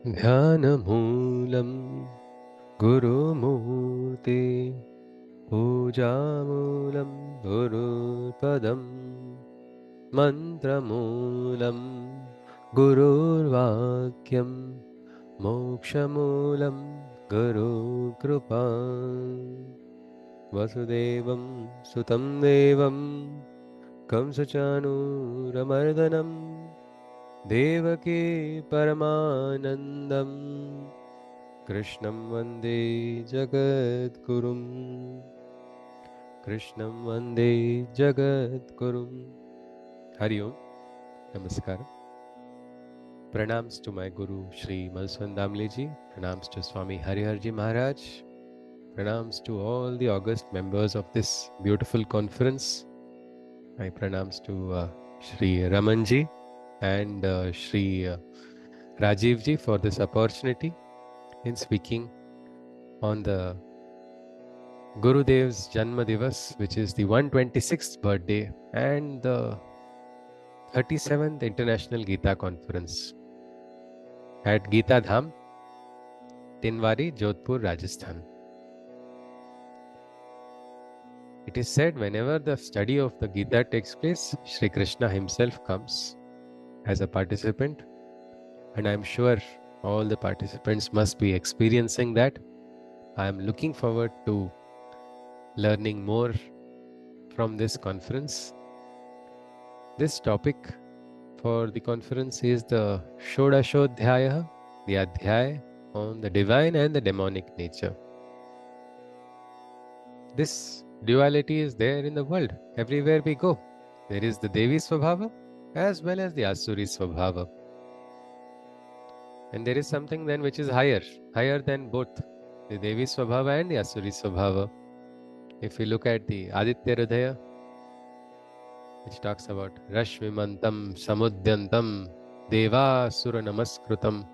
ध्यानमूलं गुरुमूर्ते पूजामूलं गुरुपदं मन्त्रमूलं गुरुर्वाक्यं मोक्षमूलं गुरुकृपा वसुदेवं सुतं देवं कंसचाणूरमर्दनं देवकी परमानन्दं कृष्णं वन्दे जगद्गुरुं कृष्णं वन्दे जगद्गुरुं हरि ओम नमस्कार pranams to my guru Shri Madhusudan Damle ji, pranams to Swami Hariharaji maharaj, pranams to all the august members of this beautiful conference. My pranams to Shri Raman ji and Shri Rajiv ji for this opportunity in speaking on the Gurudev's Janma Divas, which is the 126th birthday and the 37th International Gita Conference at Geeta Dham, Tinwari, Jodhpur, Rajasthan. It is said whenever the study of the Gita takes place, Shri Krishna himself comes as a participant, and I am sure all the participants must be experiencing that. I am looking forward to learning more from this conference. This topic for the conference is the Shodashodhyaya, the Adhyay on the divine and the demonic nature. This duality is there in the world. Everywhere we go, there is the Devi Swabhava as well as the Asuri Swabhava. And there is something then which is higher than both the Devi Swabhava and the Asuri Swabhava. If we look at the Aditya Hridaya, which talks about Rashvimantam Samudyantam Deva Sura Namaskrutam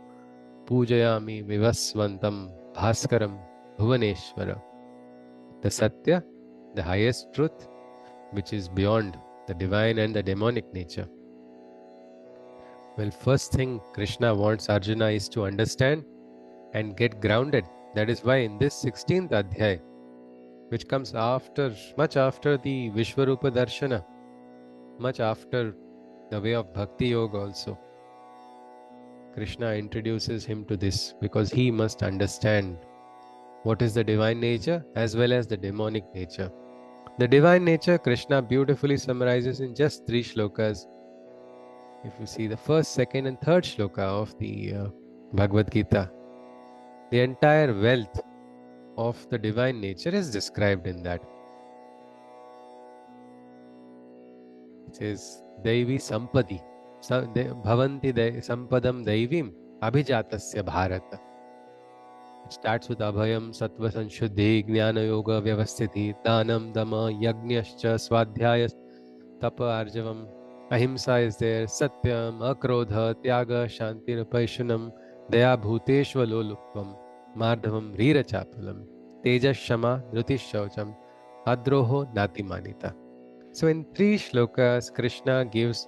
Pujayami Vivasvantam Bhaskaram Bhuvaneshwara. The Satya, the highest truth, which is beyond the divine and the demonic nature. Well, first thing Krishna wants Arjuna is to understand and get grounded. That is why in this 16th Adhyay, which comes much after the Vishwarupa Darshana, much after the way of Bhakti Yoga also, Krishna introduces him to this because he must understand what is the divine nature as well as the demonic nature. The divine nature Krishna beautifully summarizes in just 3 shlokas. If you see the first, second and third shloka of the Bhagavad Gita, the entire wealth of the divine nature is described in that. It says, Devi Sampadi, Bhavanti Sampadam Devim Abhijatasya Bharata. It starts with Abhayam, Sattva Sanshuddhi, Jnana Yoga Vyavasthiti, Danam Dama, Yajnascha, Swadhyaya, Tapa Arjavam, Ahimsa is there, Satyam, Akrodha, Tyaga, Shanti, Paishunam, Daya Bhuteshva Lolupam, Mardhavam, Rira Chapalam, Tejas Shama, Drutish Shaucham, Adroho, Natimanita. So in 3 shlokas, Krishna gives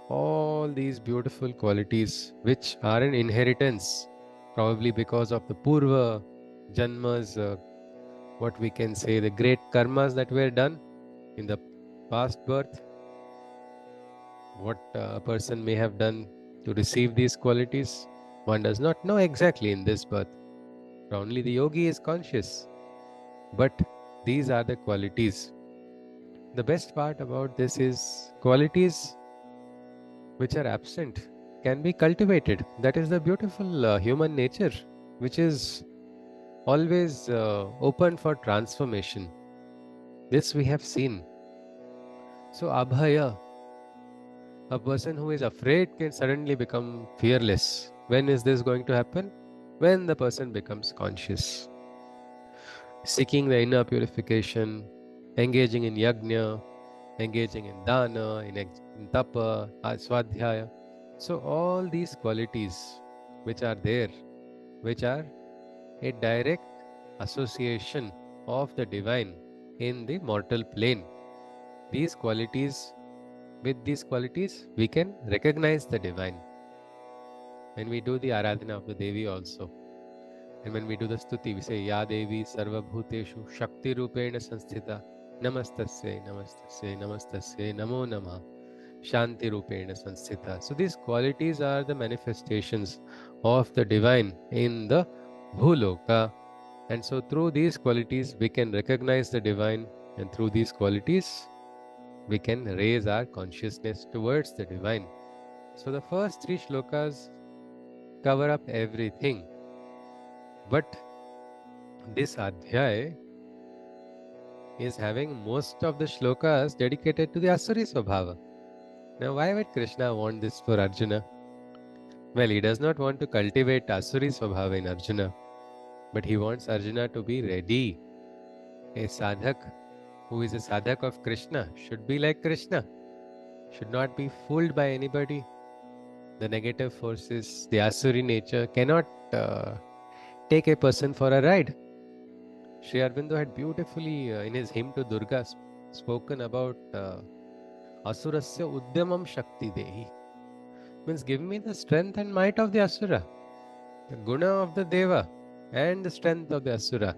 all these beautiful qualities which are an inheritance, probably because of the Purva Janmas, what we can say, the great karmas that were done in the past birth, what a person may have done to receive these qualities, one does not know exactly in this birth. Only the yogi is conscious. But these are the qualities. The best part about this is qualities which are absent can be cultivated. That is the beautiful human nature, which is always open for transformation. This we have seen. So Abhaya, a person who is afraid can suddenly become fearless. When is this going to happen? When the person becomes conscious. Seeking the inner purification, engaging in yajna, engaging in dana, in tapa, swadhyaya. So all these qualities which are there, which are a direct association of the divine in the mortal plane. These qualities, with these qualities, we can recognize the divine. When we do the Aradhana of the Devi also, and when we do the Stuti, we say, Ya Devi Sarva Bhuteshu Shakti Rupena Sanstita Namastasya Namastasya Namastasya Namo Namah Shanti Rupena Sanstita. So these qualities are the manifestations of the divine in the Bhuloka. And so through these qualities, we can recognize the divine, and through these qualities, we can raise our consciousness towards the divine. So the first three shlokas cover up everything. But this Adhyay is having most of the shlokas dedicated to the Asuri Swabhava. Now, why would Krishna want this for Arjuna? Well, he does not want to cultivate Asuri Swabhava in Arjuna, but he wants Arjuna to be ready. A sadhak who is a sadhak of Krishna should be like Krishna, should not be fooled by anybody. The negative forces, the Asuri nature cannot take a person for a ride. Sri Aurobindo had beautifully in his hymn to Durga spoken about Asurasya Udyamam Shakti Dehi. Means give me the strength and might of the Asura, the guna of the Deva and the strength of the Asura.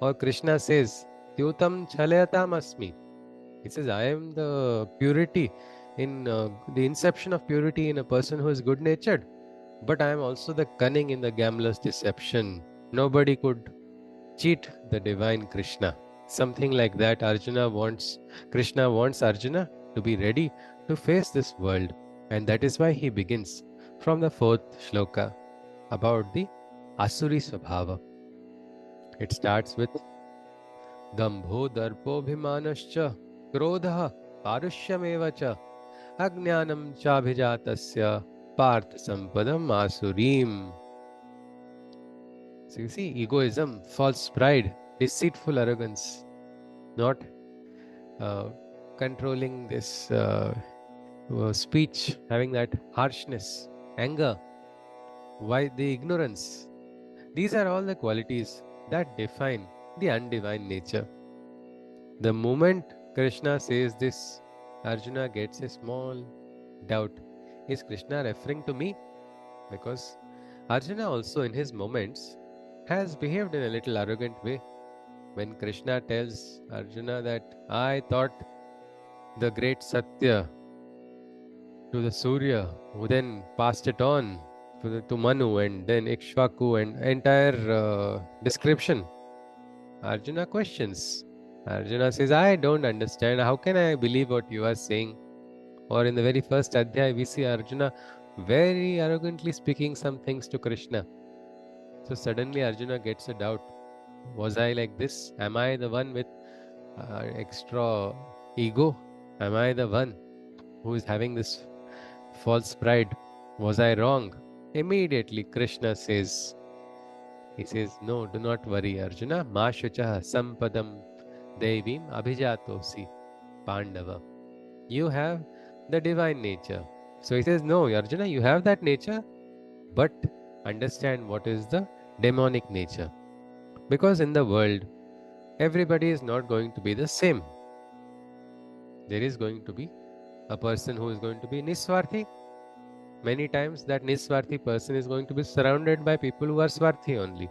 Or Krishna says, Tyutam Chalayatam Asmi. He says, I am the purity in the inception of purity in a person who is good natured, but I am also the cunning in the gambler's deception. Nobody could cheat the divine Krishna. Something like that Krishna wants Arjuna to be ready to face this world. And that is why he begins from the 4th shloka about the Asuri Swabhava. It starts with Dambho Darpo Bhimanascha Krodha Parushyameva cha Ajnanam Chabhijatasya Parth Sampadam Asurim. So you see, egoism, false pride, deceitful arrogance, not controlling this speech, having that harshness, anger, the ignorance. These are all the qualities that define the undivine nature. The moment Krishna says this, Arjuna gets a small doubt. Is Krishna referring to me? Because Arjuna also in his moments has behaved in a little arrogant way. When Krishna tells Arjuna that I thought the great Satya to the Surya, who then passed it on to Manu and then Ikshvaku and entire description, Arjuna questions. Arjuna says, I don't understand. How can I believe what you are saying? Or in the very first Adhyay, we see Arjuna very arrogantly speaking some things to Krishna. So suddenly Arjuna gets a doubt. Was I like this? Am I the one with extra ego? Am I the one who is having this false pride? Was I wrong? Immediately Krishna says, no, do not worry, Arjuna. Ma shuchaha sampadam devim abhijatosi Pandava. You have the divine nature. So he says, no, Arjuna, you have that nature, but understand what is the demonic nature. Because in the world, everybody is not going to be the same. There is going to be a person who is going to be Niswarthi. Many times that Niswarthi person is going to be surrounded by people who are Swarthi only.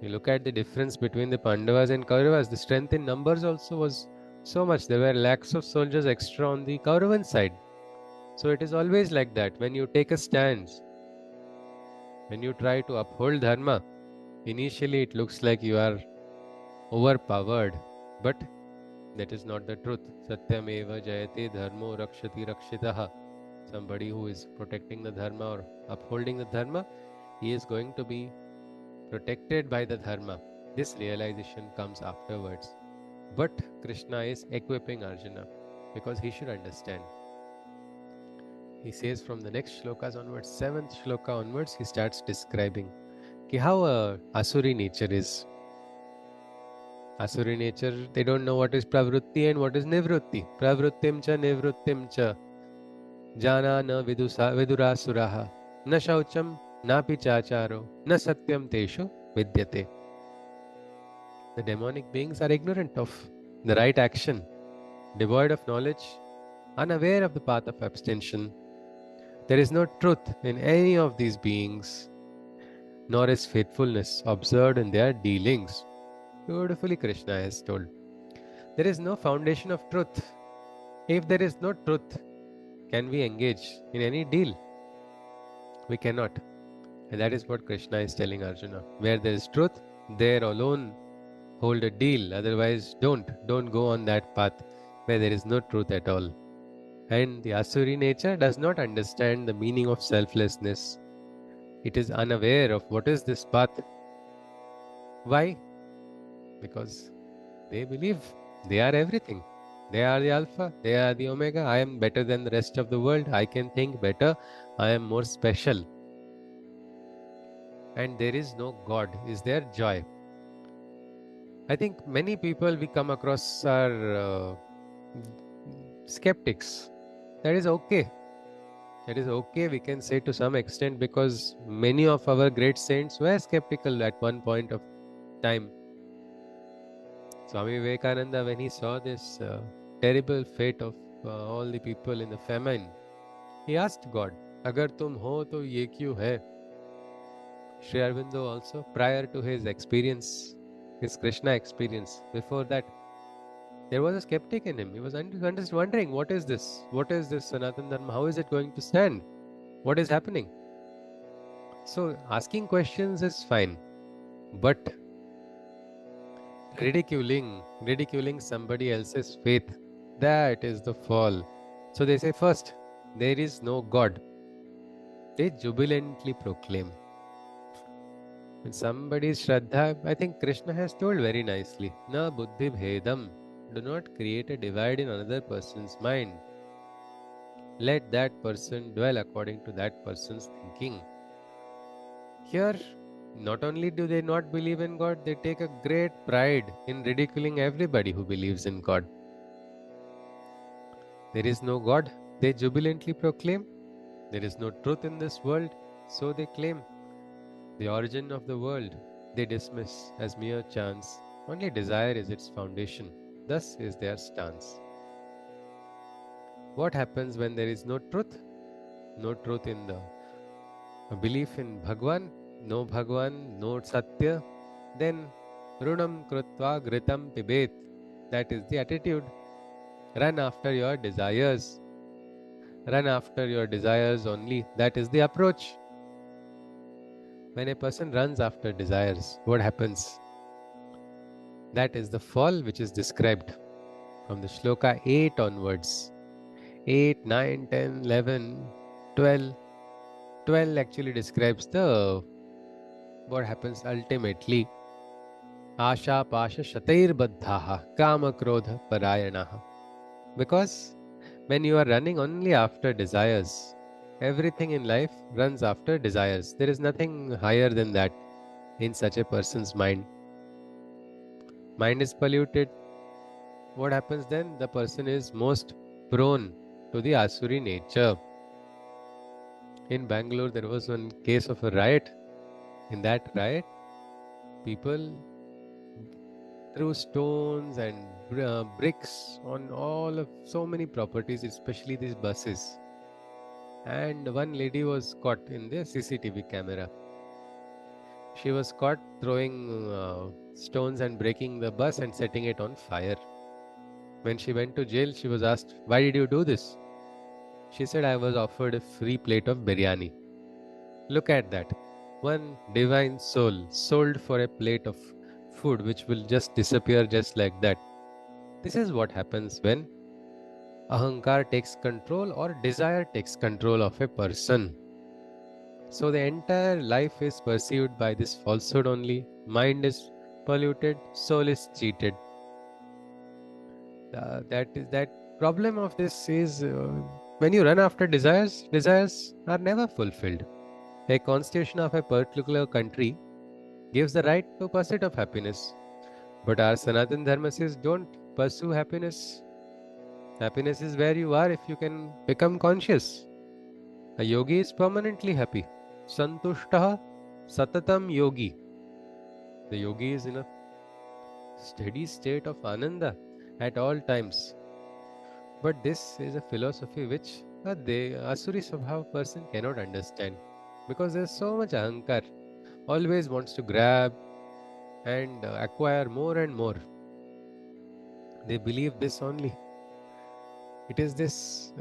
You look at the difference between the Pandavas and Kauravas, the strength in numbers also was so much. There were lakhs of soldiers extra on the Kauravan side. So it is always like that. When you take a stand, when you try to uphold Dharma, initially it looks like you are overpowered, but that is not the truth. Satyameva jayate dharmo rakshati rakshitaha. Somebody who is protecting the Dharma or upholding the Dharma, he is going to be protected by the Dharma. This realization comes afterwards. But Krishna is equipping Arjuna because he should understand. He says from the next shlokas onwards, 7th shloka onwards, he starts describing how Asuri nature is. Asuri nature, they don't know what is pravrutti and what is nivrutti. Pravrittim cha nivrittim cha jana na vidurasuraha na shaucham na pichacharo na satyam teshu vidyate. The demonic beings are ignorant of the right action, devoid of knowledge, unaware of the path of abstention. There is no truth in any of these beings, nor is faithfulness observed in their dealings. Beautifully, Krishna has told. There is no foundation of truth. If there is no truth, can we engage in any deal? We cannot. And that is what Krishna is telling Arjuna. Where there is truth, there alone hold a deal. Otherwise, don't go on that path where there is no truth at all. And the Asuri nature does not understand the meaning of selflessness. It is unaware of what is this path. Why? Because they believe they are everything. They are the Alpha, they are the Omega. I am better than the rest of the world. I can think better. I am more special. And there is no God. Is there joy? I think many people we come across are skeptics. That is okay. That is okay, we can say to some extent, because many of our great saints were skeptical at one point of time. Swami Vivekananda, when he saw this terrible fate of all the people in the famine, he asked God, Agar tum ho to ye kyun hai? Sri Aurobindo also, prior to his experience, his Krishna experience, before that, there was a skeptic in him. He was just wondering, what is this? What is this Sanatana Dharma? How is it going to stand? What is happening? So, asking questions is fine, but ridiculing somebody else's faith, that is the fall. So they say, first, there is no God. They jubilantly proclaim. When somebody's Shraddha, I think Krishna has told very nicely, Na buddhi bhedam. Do not create a divide in another person's mind. Let that person dwell according to that person's thinking. Here, not only do they not believe in God, they take a great pride in ridiculing everybody who believes in God. There is no God, they jubilantly proclaim. There is no truth in this world, so they claim. The origin of the world they dismiss as mere chance. Only desire is its foundation. Thus is their stance. What happens when there is no truth? No truth in the belief in Bhagwan, no Bhagwan, no Satya, then Runam Krutva Gritam Pibet. That is the attitude. Run after your desires. Run after your desires only. That is the approach. When a person runs after desires, what happens? That is the fall which is described from the shloka 8 onwards. 8, 9, 10, 11, 12. 12 actually describes the what happens ultimately. Asha pasha shatair baddhaha kama krodha parayanaha. Because when you are running only after desires, everything in life runs after desires. There is nothing higher than that in such a person's mind. Mind is polluted. What happens then? The person is most prone to the Asuri nature. In Bangalore, there was one case of a riot. In that riot, people threw stones and bricks on all of so many properties, especially these buses. And one lady was caught in the CCTV camera. She was caught throwing stones and breaking the bus and setting it on fire. When she went to jail, she was asked, "Why did you do this?" She said, "I was offered a free plate of biryani." Look at that. One divine soul sold for a plate of food which will just disappear just like that. This is what happens when ahankar takes control or desire takes control of a person. So the entire life is pursued by this falsehood only. Mind is polluted, soul is cheated. That problem of this is when you run after desires, desires are never fulfilled. A constitution of a particular country gives the right to pursuit of happiness. But our Sanatan Dharma says don't pursue happiness. Happiness is where you are if you can become conscious. A yogi is permanently happy. Santushtaha satatam yogi. The yogi is in a steady state of ananda at all times. But this is a philosophy which The Asuri Swabhav person cannot understand because there's so much ahankar, always wants to grab and acquire more and more. They believe this only. It is this,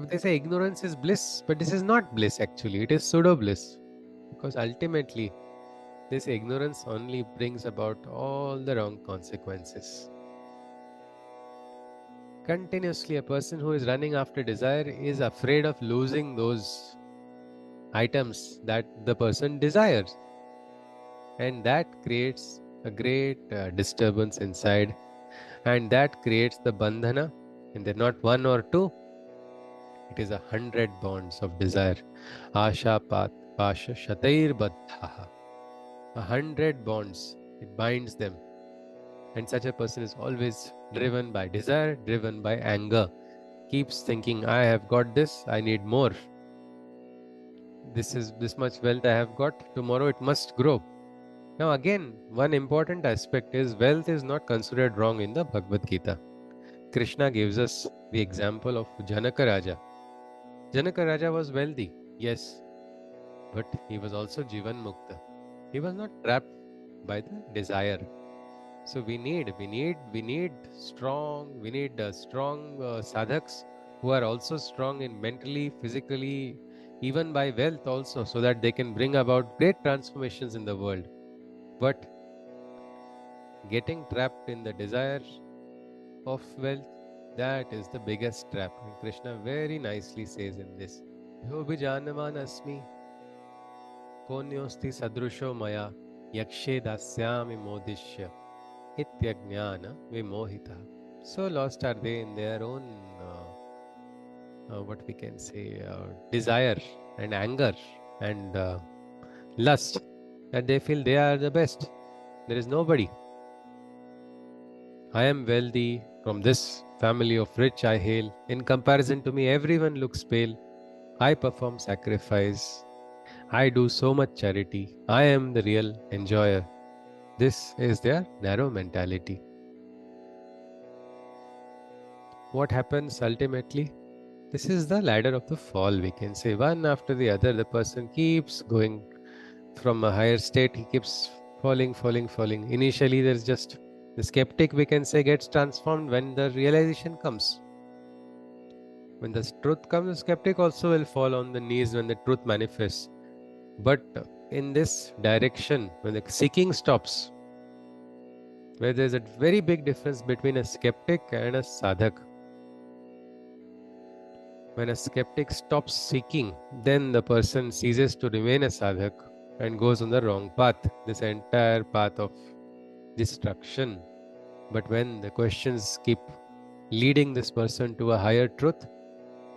they say ignorance is bliss, but this is not bliss actually, it is pseudo bliss. Because ultimately, this ignorance only brings about all the wrong consequences. Continuously, a person who is running after desire is afraid of losing those items that the person desires, and that creates a great disturbance inside, and that creates the bandhana. And they're not one or two, it is 100 bonds of desire. Asha pat pasha shatair baddhaha. 100 bonds, it binds them. And such a person is always driven by desire, driven by anger, keeps thinking, I have got this, I need more. This much wealth I have got, tomorrow it must grow. Now again, one important aspect is wealth is not considered wrong in the Bhagavad Gita. Krishna gives us the example of Janaka Raja. Janaka Raja was wealthy, yes, but he was also Jivan Mukta. He was not trapped by the desire. So we need strong sadhaks who are also strong in mentally, physically, even by wealth also, so that they can bring about great transformations in the world. But getting trapped in the desire of wealth, that is the biggest trap. And Krishna very nicely says in this, Yo bijanaman asmi konyosti sadrusho maya yakshe dasyami modishya ityajnana vimohita. So lost are they in their own, what we can say, desire and anger and lust, that they feel they are the best. There is nobody. I am wealthy, from this family of rich I hail. In comparison to me, everyone looks pale. I perform sacrifice. I do so much charity. I am the real enjoyer. This is their narrow mentality. What happens ultimately? This is the ladder of the fall, we can say. One after the other, the person keeps going from a higher state, he keeps falling. Initially, there's just the skeptic, we can say, gets transformed when the realization comes. When the truth comes, the skeptic also will fall on the knees when the truth manifests. But in this direction, when the seeking stops, where there's a very big difference between a skeptic and a sadhak. When a skeptic stops seeking, then the person ceases to remain a sadhak and goes on the wrong path, this entire path of destruction. But when the questions keep leading this person to a higher truth,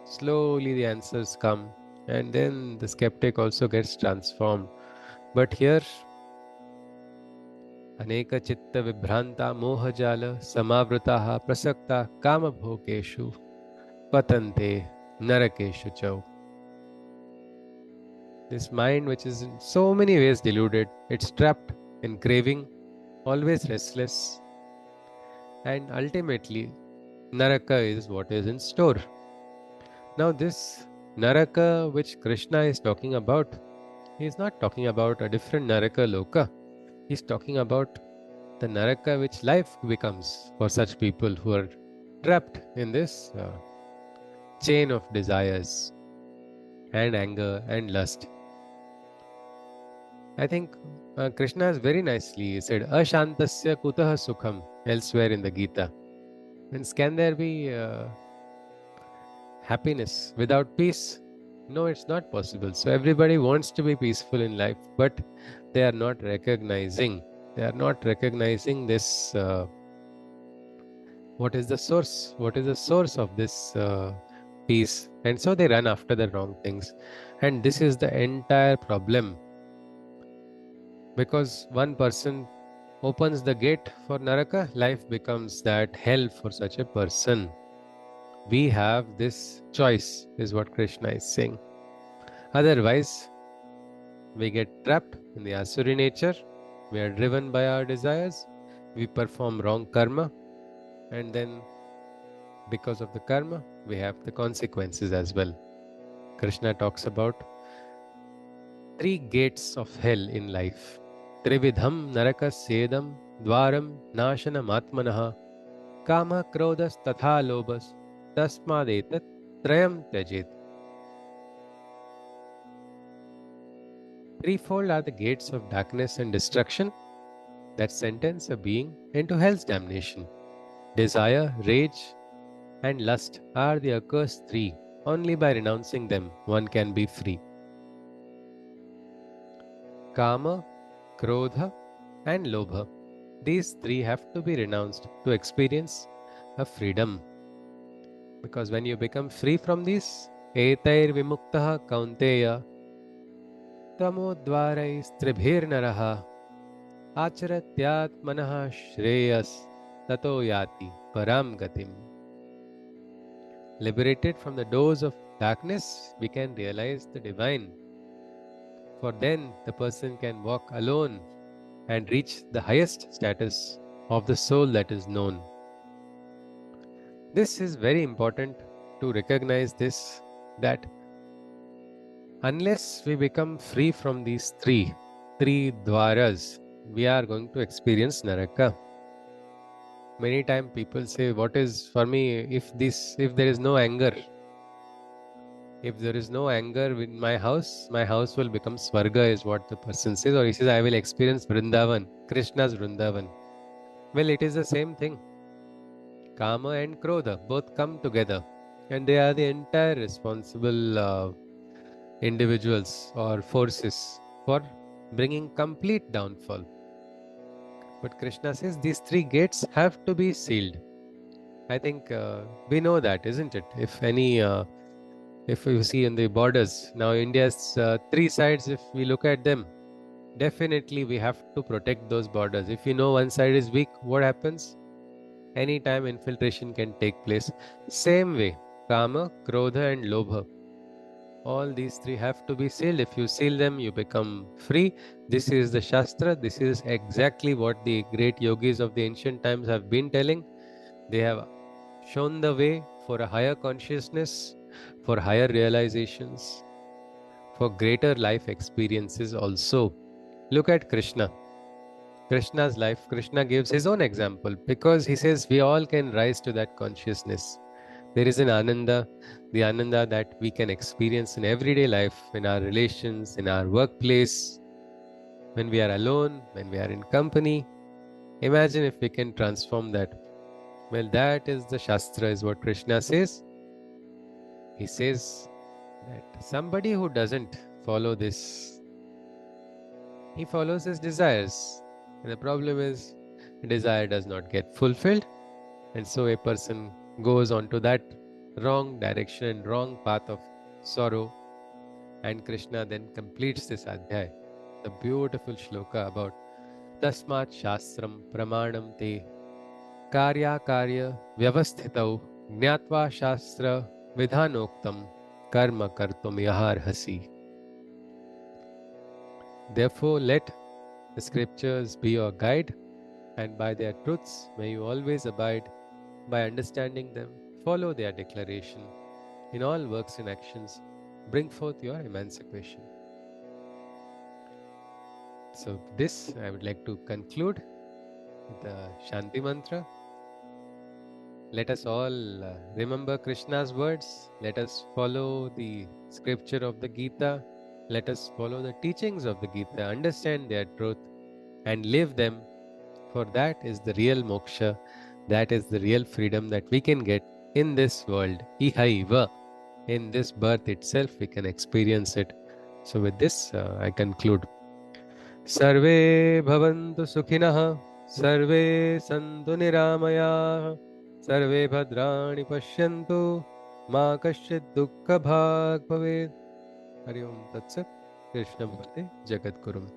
slowly the answers come, and then the skeptic also gets transformed. But here, Aneka chitta vibhranta mohajala samavrataha prasakta kama bhokeshu patante narakeshu chau. This mind, which is in so many ways deluded, it's trapped in craving, always restless, and ultimately Naraka is what is in store. Now this Naraka which Krishna is talking about, he is not talking about a different Naraka Loka. He is talking about the Naraka which life becomes for such people who are trapped in this chain of desires and anger and lust. I think Krishna has very nicely said, Ashantasya kutaha sukham, elsewhere in the Gita. Means, can there be happiness without peace? No, it's not possible. So everybody wants to be peaceful in life, but they are not recognizing. They are not recognizing this. What is the source? What is the source of this peace? And so they run after the wrong things. And this is the entire problem. Because one person opens the gate for Naraka, life becomes that hell for such a person. We have this choice, is what Krishna is saying. Otherwise, we get trapped in the Asuri nature, we are driven by our desires, we perform wrong karma, and then Because of the karma, we have the consequences as well. Krishna talks about 3 gates of hell in life. Trividham narakasedam dwaram nashanam atmanaha kama krodhas tatha lobhas tasmadetat trayam tyajet. Threefold are the gates of darkness and destruction that sentence a being into hell's damnation. Desire, rage, and lust are the accursed three. Only by renouncing them one can be free. Kama, Krodha, and Lobha. These three have to be renounced to experience a freedom. Because when you become free from these, Etair Vimuktaha Kaunteya Tamodvarai Stribhir Naraha Acharatyatmanaha Shreyas Tato Yati Param Gatim. Liberated from the doors of darkness, we can realize the divine. For then the person can walk alone and reach the highest status of the soul that is known. This is very important to recognize this, that unless we become free from these three dwaras, we are going to experience naraka. Many times people say, what is for me if there is no anger? If there is no anger in my house will become Swarga, is what the person says. Or he says, I will experience Vrindavan, Krishna's Vrindavan. Well, it is the same thing. Kama and Krodha both come together, and they are the entire responsible individuals or forces for bringing complete downfall. But Krishna says these 3 gates have to be sealed. I think we know that, isn't it? If you see in the borders, now India's 3 sides, if we look at them, definitely we have to protect those borders. If you know one side is weak, what happens? Anytime infiltration can take place. Same way, Kama, Krodha and Lobha. All these 3 have to be sealed. If you seal them, you become free. This is the Shastra. This is exactly what the great yogis of the ancient times have been telling. They have shown the way for a higher consciousness, for higher realizations, for greater life experiences also. Look at Krishna. Krishna's life, Krishna gives his own example because he says we all can rise to that consciousness. There is an Ananda, the Ananda that we can experience in everyday life, in our relations, in our workplace, when we are alone, when we are in company. Imagine if we can transform that. Well, that is the Shastra, is what Krishna says. He says that somebody who doesn't follow this, he follows his desires. And the problem is, desire does not get fulfilled. And so a person goes on to that wrong direction and wrong path of sorrow. And Krishna then completes this Adhyay, the beautiful shloka about Tasmat Shastram Pramanam Te Karya Karya Vyavasthitau Gnatva Shastra Vidhanoktam Karma Kartum Yaharhasi. Therefore, let the scriptures be your guide, and by their truths may you always abide. By understanding them, follow their declaration. In all works and actions, bring forth your emancipation. So this I would like to conclude with the Shanti Mantra. Let us all remember Krishna's words. Let us follow the scripture of the Gita. Let us follow the teachings of the Gita, understand their truth and live them. For that is the real moksha. That is the real freedom that we can get in this world. Ihaiva. In this birth itself, we can experience it. So with this, I conclude. Sarve bhavantu sukhinah, sarve santu niramaya, sarve bhadrani pashyantu, ma kasyid dukkha bhag bhaved. Hari Om Tat Sat. Krishna Bhakti Jagat Kurum.